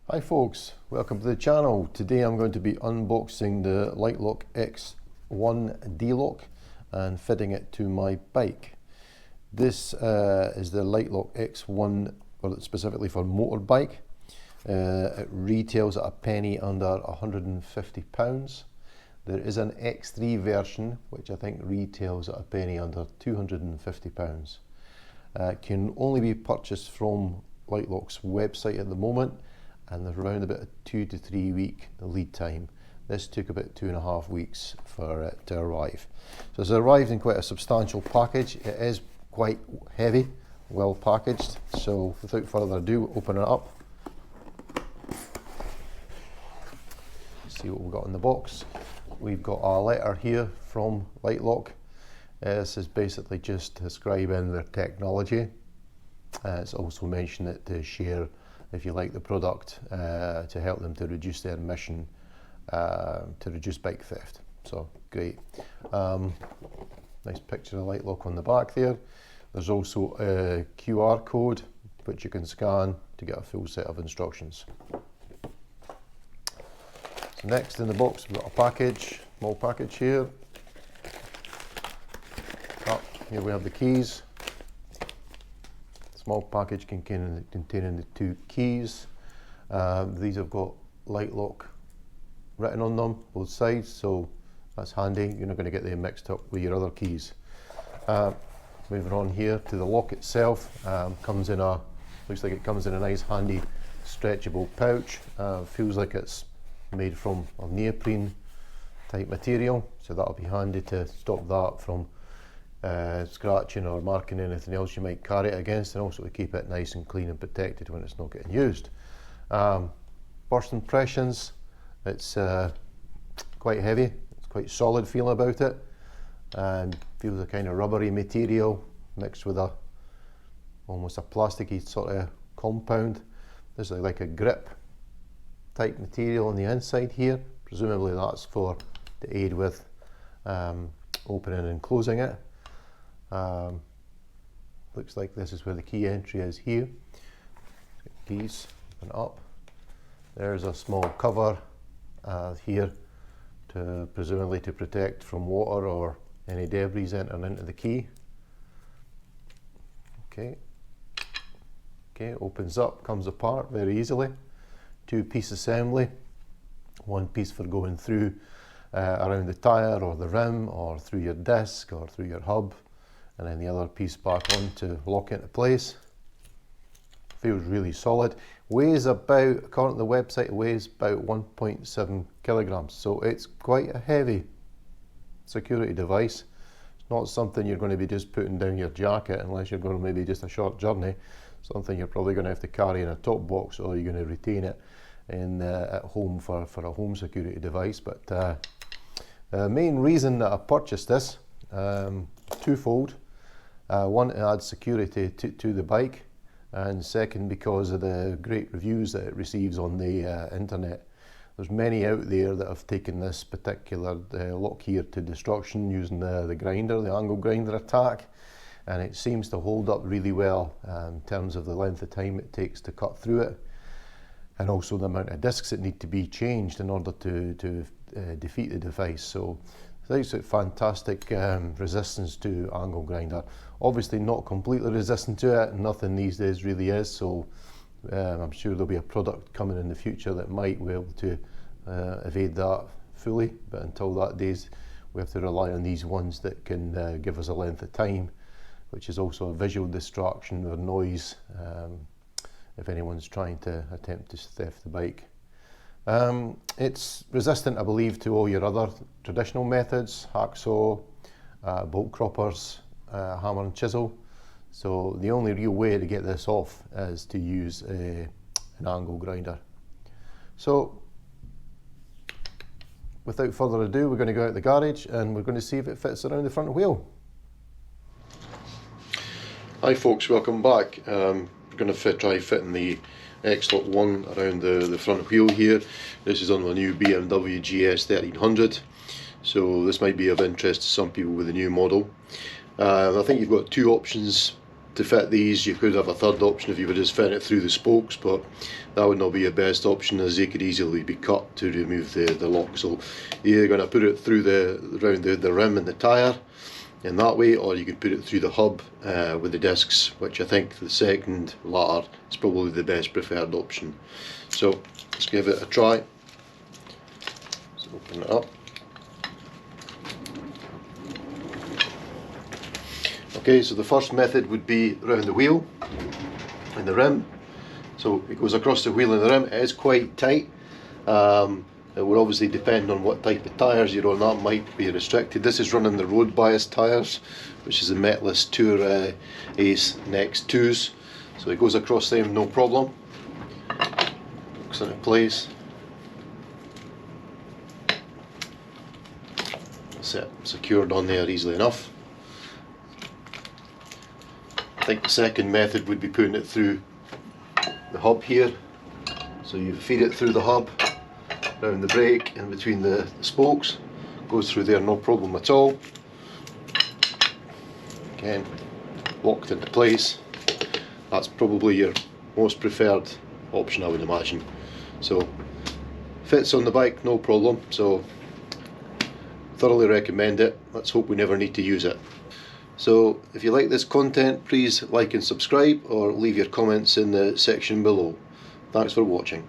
Hi folks, welcome to the channel. Today I'm going to be unboxing the Litelok X1 D-lock and fitting it to my bike. This is the Litelok X1, specifically for motorbike. It retails at a penny under £150. There is an X3 version which I think retails at a penny under £250. It can only be purchased from Litelok's website at the moment, and there's around about a 2 to 3 week lead time. This took about 2.5 weeks for it to arrive. So it's arrived in quite a substantial package. It is quite heavy, well packaged. So without further ado, open it up. See what we've got in the box. We've got a letter here from Litelok. This is basically just describing their technology. It's also mentioned it to share, if you like the product, to help them to reduce their emission, to reduce bike theft. So great. Nice picture of Litelok on the back there. There's also a QR code which you can scan to get a full set of instructions. So next in the box we've got a package, small package here. Here we have the keys. Small package containing the 2 keys. These have got Litelok written on them, both sides, so that's handy. You're not going to get them mixed up with your other keys. Moving on here to the lock itself, looks like it comes in a nice handy stretchable pouch. Feels like it's made from a neoprene type material, so that'll be handy to stop that from scratching or marking anything else you might carry it against, and also to keep it nice and clean and protected when it's not getting used. First impressions, it's quite heavy, it's quite solid feel about it, and feels a kind of rubbery material mixed with almost a plasticky sort of compound. This is like a grip type material on the inside here. Presumably that's to aid with opening and closing it. Looks like this is where the key entry is here. Keys, open up. There's a small cover here, to presumably to protect from water or any debris entering into the key. Okay, opens up, comes apart very easily. 2-piece assembly. One piece for going through around the tyre or the rim, or through your disc or through your hub, and then the other piece back on to lock into place. Feels really solid. Weighs about, according to the website, it weighs about 1.7 kilograms, so it's quite a heavy security device. It's not something you're going to be just putting down your jacket unless you're going to maybe just a short journey. Something you're probably going to have to carry in a top box, or you're going to retain it at home for a home security device. But the main reason that I purchased this, twofold. One, to add security to the bike, and second, because of the great reviews that it receives on the internet. There's many out there that have taken this particular lock here to destruction using the grinder, the angle grinder attack, and it seems to hold up really well in terms of the length of time it takes to cut through it, and also the amount of discs that need to be changed in order to defeat the device. So it's a fantastic resistance to angle grinder. Obviously not completely resistant to it, nothing these days really is, so I'm sure there'll be a product coming in the future that might be able to evade that fully, but until that days we have to rely on these ones that can give us a length of time, which is also a visual distraction or noise if anyone's trying to attempt to theft the bike. It's resistant, I believe, to all your other traditional methods, hacksaw, bolt croppers, hammer and chisel. So the only real way to get this off is to use an angle grinder. So without further ado, we're going to go out the garage and we're going to see if it fits around the front wheel. Hi folks, welcome back. We're going to try fitting the X-Lock 1 around the front wheel here. This is on the new BMW GS 1300, so this might be of interest to some people with the new model. I think you've got 2 options to fit these. You could have a third option if you were just fitting it through the spokes, but that would not be your best option, as they could easily be cut to remove the lock. So you're going to put it through around the rim and the tyre in that way, or you could put it through the hub with the discs, which I think the second latter is probably the best preferred option. So let's give it a try. Let's open it up. Okay, so the first method would be around the wheel and the rim. So it goes across the wheel and the rim. It is quite tight. It will obviously depend on what type of tyres you're on. That might be restricted. This is running the road bias tyres, which is the Metless Tour Ace Next 2s. So it goes across them no problem. Locks into place. That's it, secured on there easily enough. I think the second method would be putting it through the hub here. So you feed it through the hub, around the brake, in between the spokes. Goes through there no problem at all. Again, locked into place. That's probably your most preferred option, I would imagine. So fits on the bike no problem, so thoroughly recommend it. Let's hope we never need to use it. So if you like this content, please like and subscribe, or leave your comments in the section below. Thanks for watching.